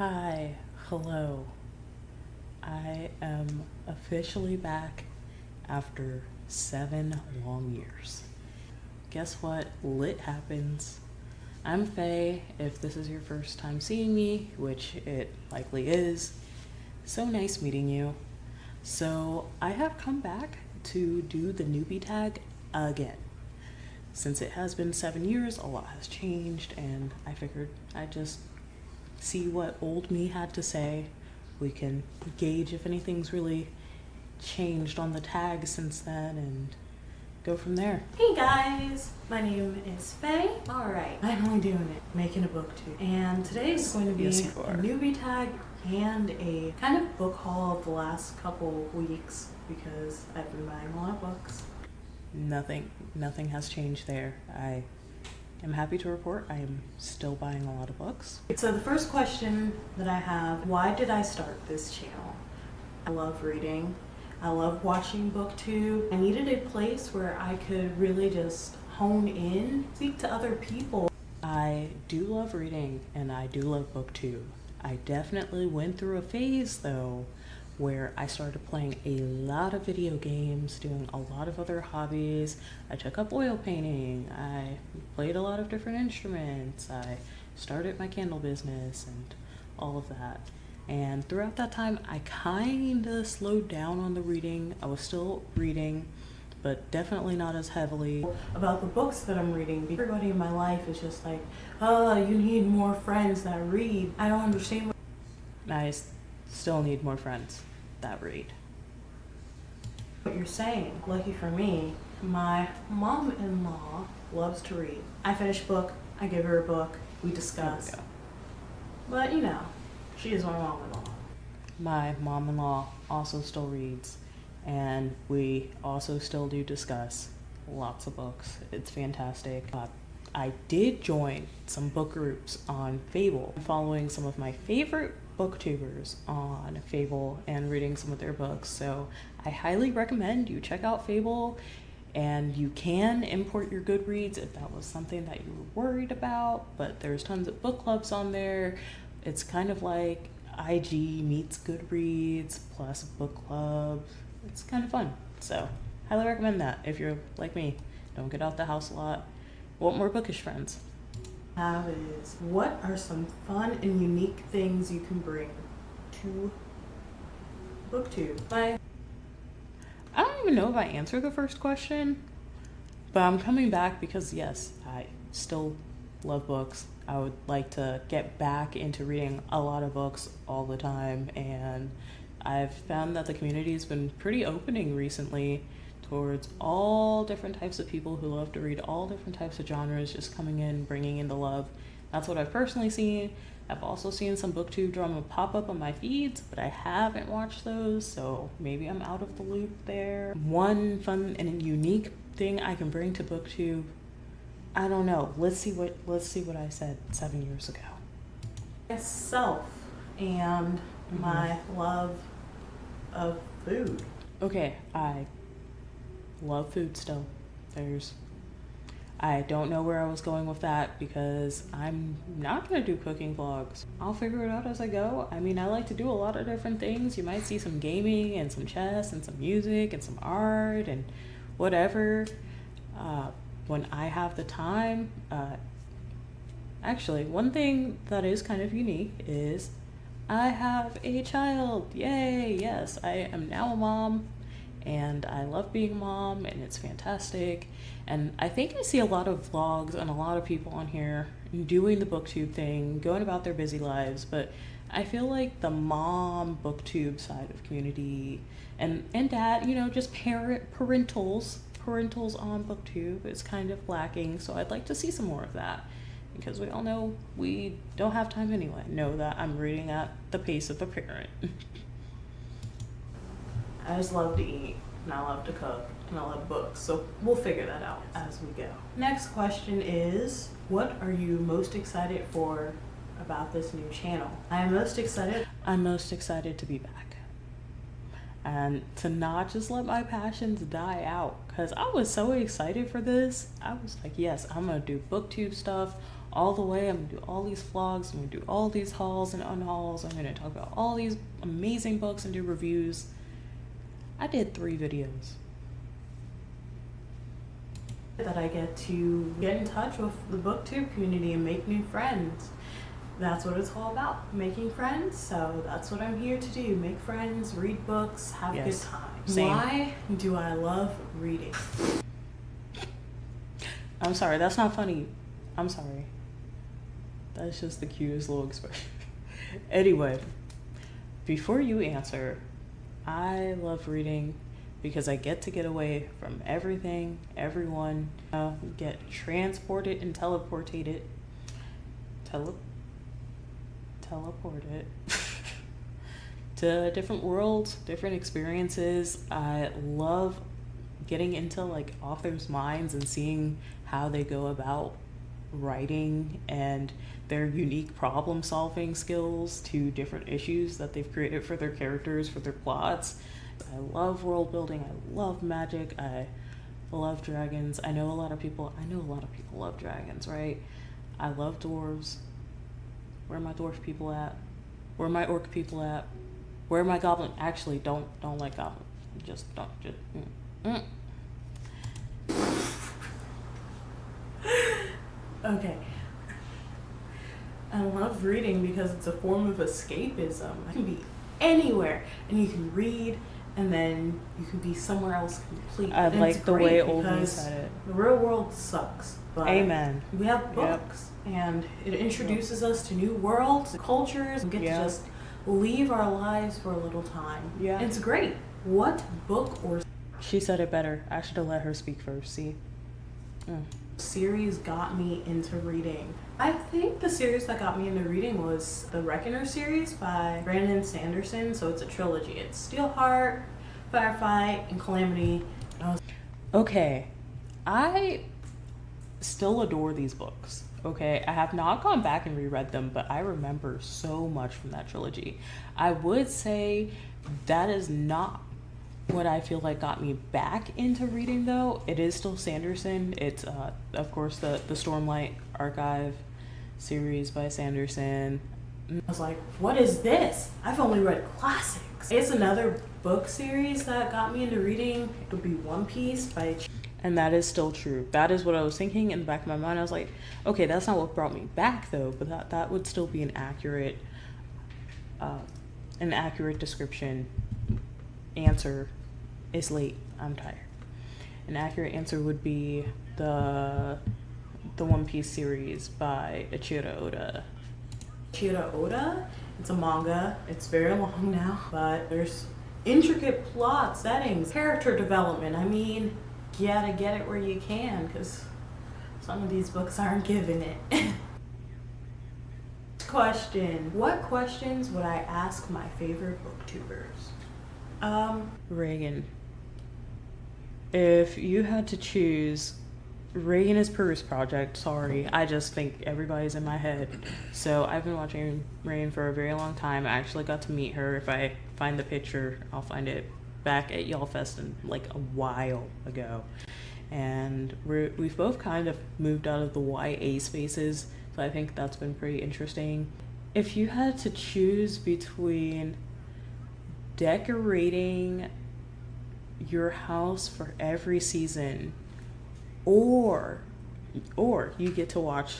Hi, hello. I am officially back after 7 long years. Guess what? Lit happens. I'm Faye, if this is your first time seeing me, which it likely is. So nice meeting you. So I have come back to do the newbie tag again. Since it has been 7 years, a lot has changed, and I figured I'd just see what old me had to say. We can gauge if anything's really changed on the tag since then and go from there. Hey guys, my name is Faye. Alright, finally doing it, making a booktube. And today is going to be Yes, a you are. newbie tag and a kind of book haul of the last couple weeks because I've been buying a lot of books. Nothing has changed there. I am happy to report I am still buying a lot of books. So the first question that I have, why did I start this channel? I love reading. I love watching Booktube. I needed a place where I could really just hone in, speak to other people. I do love reading and I do love Booktube. I definitely went through a phase though where I started playing a lot of video games, doing a lot of other hobbies. I took up oil painting. I played a lot of different instruments. I started my candle business and all of that. And throughout that time, I kind of slowed down on the reading. I was still reading, but definitely not as heavily. About the books that I'm reading, everybody in my life is just like, oh, you need more friends that read. I don't understand Still need more friends that read. what you're saying. Lucky for me, my mom-in-law loves to read. I finish a book, I give her a book, we discuss. There we go. But you know, she is my mom-in-law. My mom-in-law also still reads, and we also still do discuss lots of books. It's fantastic. I did join some book groups on Fable, following some of my favorite booktubers on Fable and reading some of their books. So I highly recommend you check out Fable, and you can import your Goodreads if that was something that you were worried about, but there's tons of book clubs on there. It's kind of like IG meets Goodreads plus book club. It's kind of fun. So highly recommend that if you're like me, don't get out the house a lot, want more bookish friends. Have is, what are some fun and unique things you can bring to Booktube? I don't even know if I answered the first question, but I'm coming back because yes, I still love books. I would like to get back into reading a lot of books all the time, and I've found that the community has been pretty opening recently towards all different types of people who love to read all different types of genres, just coming in, bringing in the love. That's what I've personally seen. I've also seen some booktube drama pop up on my feeds, but I haven't watched those, so maybe I'm out of the loop there. One fun and unique thing I can bring to booktube, I don't know. Let's see what I said 7 years ago. Myself and my love of food. Okay, I love food still. I don't know where I was going with that because I'm not gonna do cooking vlogs. I'll figure it out as I go. I mean, I like to do a lot of different things. You might see some gaming and some chess and some music and some art and whatever. When I have the time, actually, one thing that is kind of unique is I have a child. Yay, yes, I am now a mom. And I love being a mom, and it's fantastic. And I think I see a lot of vlogs and a lot of people on here doing the booktube thing, going about their busy lives, but I feel like the mom booktube side of community and dad, you know, just parentals on booktube is kind of lacking. So I'd like to see some more of that, because we all know we don't have time anyway. Know that I'm reading at the pace of a parent. I just love to eat, and I love to cook, and I love books, so we'll figure that out as we go. Next question is, what are you most excited for about this new channel? I'm most excited to be back and to not just let my passions die out, because I was so excited for this. I was like, yes, I'm gonna do booktube stuff all the way. I'm gonna do all these vlogs. I'm gonna do all these hauls and unhauls. I'm gonna talk about all these amazing books and do reviews. I did 3 videos. That I get to get in touch with the Booktube community and make new friends. That's what it's all about, making friends. So that's what I'm here to do, make friends, read books, have a good time. Same. Why do I love reading? I'm sorry, that's not funny. I'm sorry. That's just the cutest little expression. Anyway, before you answer, I love reading because I get to get away from everything, everyone, get transported and teleported to different worlds, different experiences. I love getting into like authors' minds and seeing how they go about writing and their unique problem solving skills to different issues that they've created for their characters, for their plots. I love world building. I love magic. I love dragons. I know a lot of people love dragons, right? I love dwarves. Where are my dwarf people at? Where are my orc people at? Where are my goblin? Actually, don't like goblins. Okay. I love reading because it's a form of escapism. I can be anywhere and you can read and then you can be somewhere else completely. I like the way Oldie said it. The real world sucks. But Amen. we have books and it introduces us to new worlds, cultures, and get to just leave our lives for a little time. Yeah. It's great. What book or She said it better. I should have let her speak first, see? Series got me into reading? I think the series that got me into reading was the Reckoner series by Brandon Sanderson. So it's a trilogy. It's Steelheart, Firefight, and Calamity. Okay, I still adore these books. Okay, I have not gone back and reread them, but I remember so much from that trilogy. I would say that is not what I feel like got me back into reading, though. It is still Sanderson. It's of course the Stormlight Archive series by Sanderson. I was like, what is this? I've only read classics. It's another book series that got me into reading. It would be One Piece by And that is still true. That is what I was thinking in the back of my mind. I was like, okay, that's not what brought me back, though, but that would still be an accurate description. Answer is late. I'm tired. An accurate answer would be the One Piece series by Eiichiro Oda. Eiichiro Oda. It's a manga. It's very long now, but there's intricate plot, settings, character development. I mean, you gotta get it where you can, because some of these books aren't giving it. Question. What questions would I ask my favorite booktubers? Reagan. If you had to choose, Reagan is Purse Project. Sorry, I just think everybody's in my head. So I've been watching Reagan for a very long time. I actually got to meet her. If I find the picture, I'll find it, back at Y'all Fest like a while ago. And we've both kind of moved out of the YA spaces, so I think that's been pretty interesting. If you had to choose between decorating your house for every season or you get to watch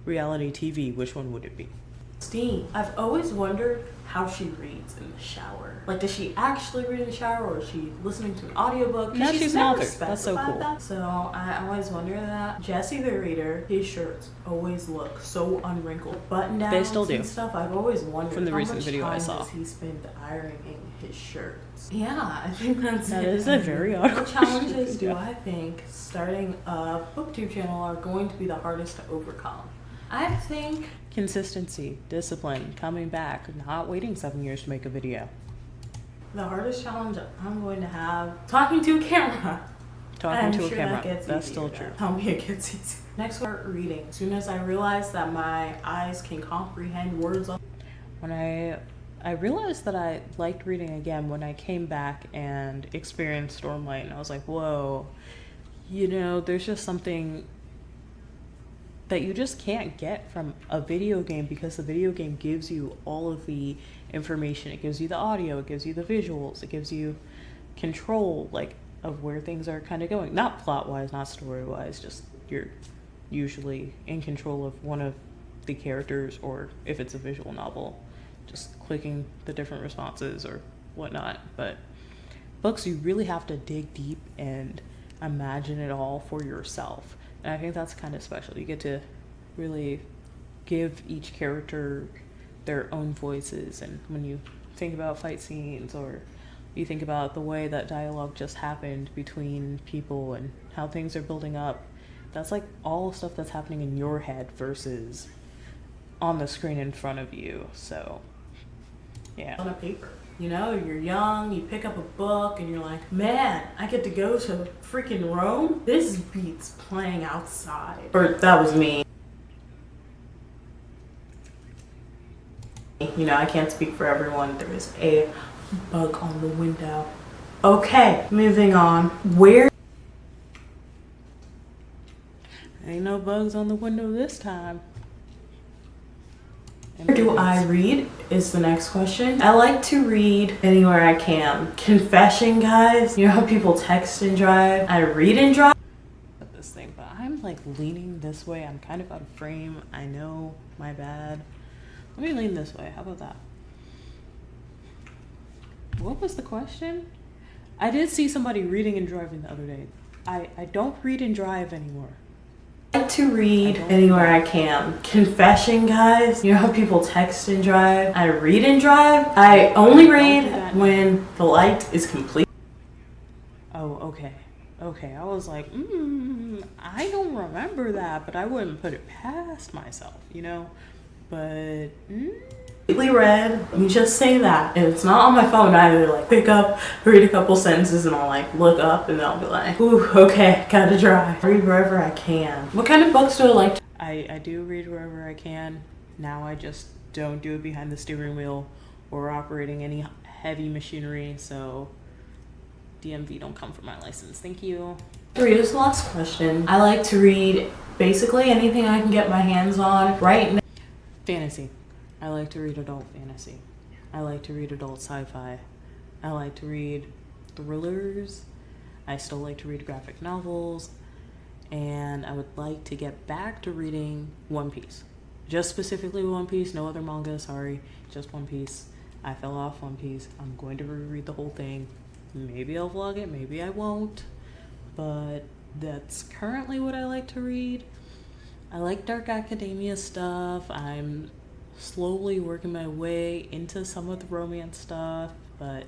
reality TV, which one would it be? Christine, I've always wondered how she reads in the shower. Like, does she actually read in the shower, or is she listening to an audiobook? No, she's an author. That's so cool. That. So I always wonder that. Jesse the Reader, his shirts always look so unwrinkled. Button downs They still do. And stuff. I've always wondered from the recent much video time I saw. does he spend ironing his shirts? Yeah, I think that is a very odd What question. challenges do I think starting a booktube channel are going to be the hardest to overcome? I think Consistency, discipline, coming back, not waiting 7 years to make a video. the hardest challenge I'm going to have talking to a camera. Talking to a sure camera. That That's still true. Tell me it gets easy. Next part, reading. As soon as I realized that my eyes can comprehend words. When I realized that I liked reading again when I came back and experienced Stormlight, and I was like, whoa, there's just something that you just can't get from a video game, because the video game gives you all of the information. It gives you the audio, it gives you the visuals, it gives you control, like, of where things are kind of going. Not plot-wise, not story-wise, just you're usually in control of one of the characters, or if it's a visual novel, just clicking the different responses or whatnot. But books, you really have to dig deep and imagine it all for yourself. And I think that's kind of special. You get to really give each character their own voices. And when you think about fight scenes, or you think about the way that dialogue just happened between people and how things are building up, that's like all stuff that's happening in your head versus on the screen in front of you. So yeah. On a paper, you know, you're young, you pick up a book and you're like, man, I get to go to freaking Rome. This beats playing outside. Or that was me. You know, I can't speak for everyone. There is a bug on the window. Okay, moving on. Where Ain't no bugs on the window this time. do I read is the next question. I like to read anywhere I can. Confession, guys. You know how people text and drive? I read and drive. This thing, but I'm like leaning this way. I'm kind of out of frame. I know, my bad. Let me lean this way. How about that? What was the question? I did see somebody reading and driving the other day. I don't read and drive anymore. I like to read anywhere I can. Confession, guys. You know how people text and drive? I read and drive. I only read when the light is complete. Oh, okay. Okay, I was like, I don't remember that, but I wouldn't put it past myself, you know? But, Completely read. Let me just say that. And it's not on my phone either. Like, pick up, read a couple sentences, and I'll like look up, and I'll be like, ooh, okay, gotta drive. Read wherever I can. What kind of books do I like? I do read wherever I can. Now I just don't do it behind the steering wheel or operating any heavy machinery, so DMV don't come for my license. Thank you. Read is the last question. I like to read basically anything I can get my hands on right now. Fantasy. I like to read adult fantasy. I like to read adult sci-fi. I like to read thrillers. I still like to read graphic novels. And I would like to get back to reading One Piece. Just specifically One Piece, no other manga, sorry. Just One Piece. I fell off One Piece. I'm going to reread the whole thing. Maybe I'll vlog it, maybe I won't. But that's currently what I like to read. I like dark academia stuff. I'm slowly working my way into some of the romance stuff, but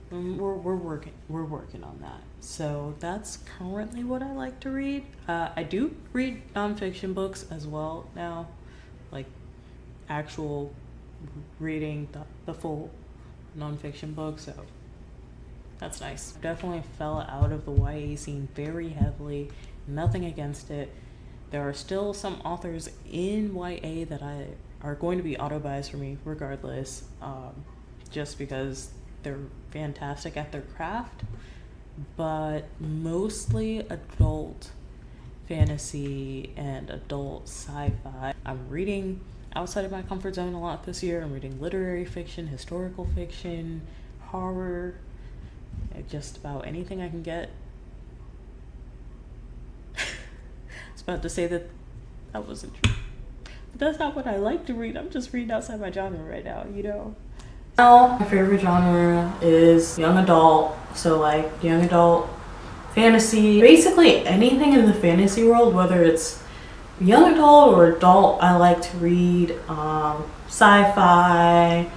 we're working on that. So that's currently what I like to read. I do read nonfiction books as well now, like actual reading the full nonfiction book, so that's nice. Definitely fell out of the YA scene very heavily. Nothing against it. There are still some authors in YA that are going to be auto-buys for me regardless, just because they're fantastic at their craft, but mostly adult fantasy and adult sci-fi. I'm reading outside of my comfort zone a lot this year. I'm reading literary fiction, historical fiction, horror, just about anything I can get. I was about to say that wasn't true. But that's not what I like to read. I'm just reading outside my genre right now, you know? Now, my favorite genre is young adult. So like young adult fantasy. Basically anything in the fantasy world, whether it's young adult or adult, I like to read. Sci-fi.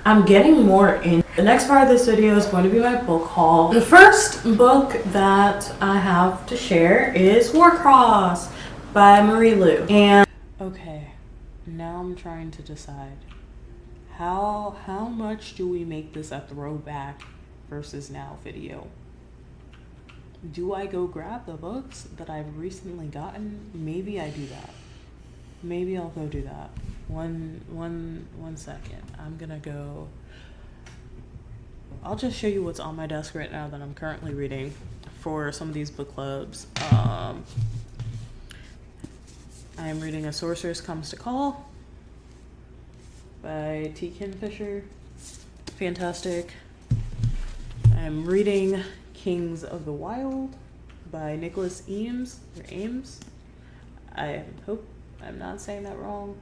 I'm getting more in. The next part of this video is going to be my book haul. The first book that I have to share is Warcross by Marie Lu. And okay, now I'm trying to decide how much do we make this a throwback versus now video? Do I go grab the books that I've recently gotten? Maybe I do that. Maybe I'll go do that. One second. I'm gonna go. I'll just show you what's on my desk right now that I'm currently reading for some of these book clubs. I am reading A Sorceress Comes to Call by T. Kinfisher. Fantastic. I'm reading Kings of the Wild by Nicholas Eames, or Ames. I hope I'm not saying that wrong.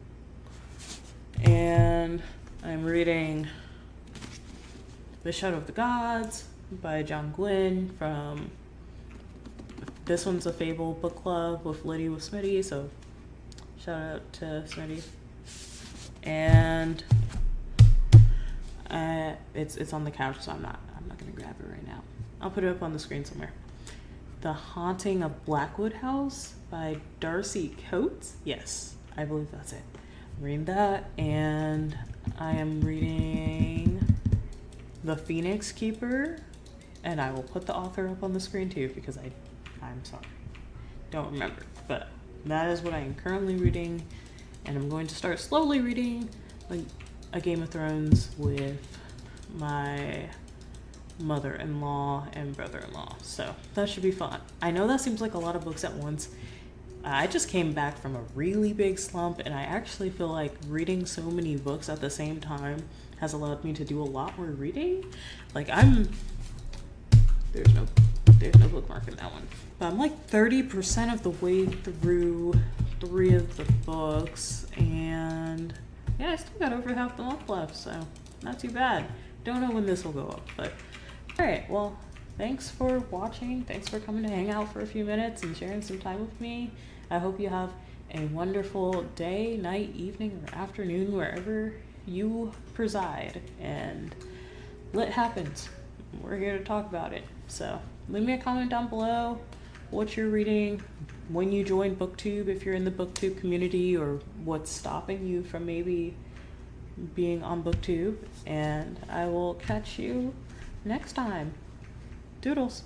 And I'm reading The Shadow of the Gods by John Gwynne from, this one's a Fable book club with Liddy with Smitty, so shout out to Smitty. And it's on the couch, so I'm not gonna grab it right now. I'll put it up on the screen somewhere. The Haunting of Blackwood House by Darcy Coates. Yes, I believe that's it. I'm reading that, and I am reading The Phoenix Keeper, and I will put the author up on the screen too because I'm sorry, don't remember, but that is what I am currently reading, and I'm going to start slowly reading like a Game of Thrones with my mother-in-law and brother-in-law, so that should be fun. I know that seems like a lot of books at once. I just came back from a really big slump, and I actually feel like reading so many books at the same time has allowed me to do a lot more reading. Like there's no bookmark in that one, but I'm like 30% of the way through 3 of the books, and yeah, I still got over half the month left, so not too bad. Don't know when this will go up, but all right, well, thanks for watching. Thanks for coming to hang out for a few minutes and sharing some time with me. I hope you have a wonderful day, night, evening, or afternoon, wherever you preside, and lit happens. We're here to talk about it. So leave me a comment down below what you're reading, when you join Booktube, if you're in the Booktube community, or what's stopping you from maybe being on Booktube, and I will catch you next time. Doodles.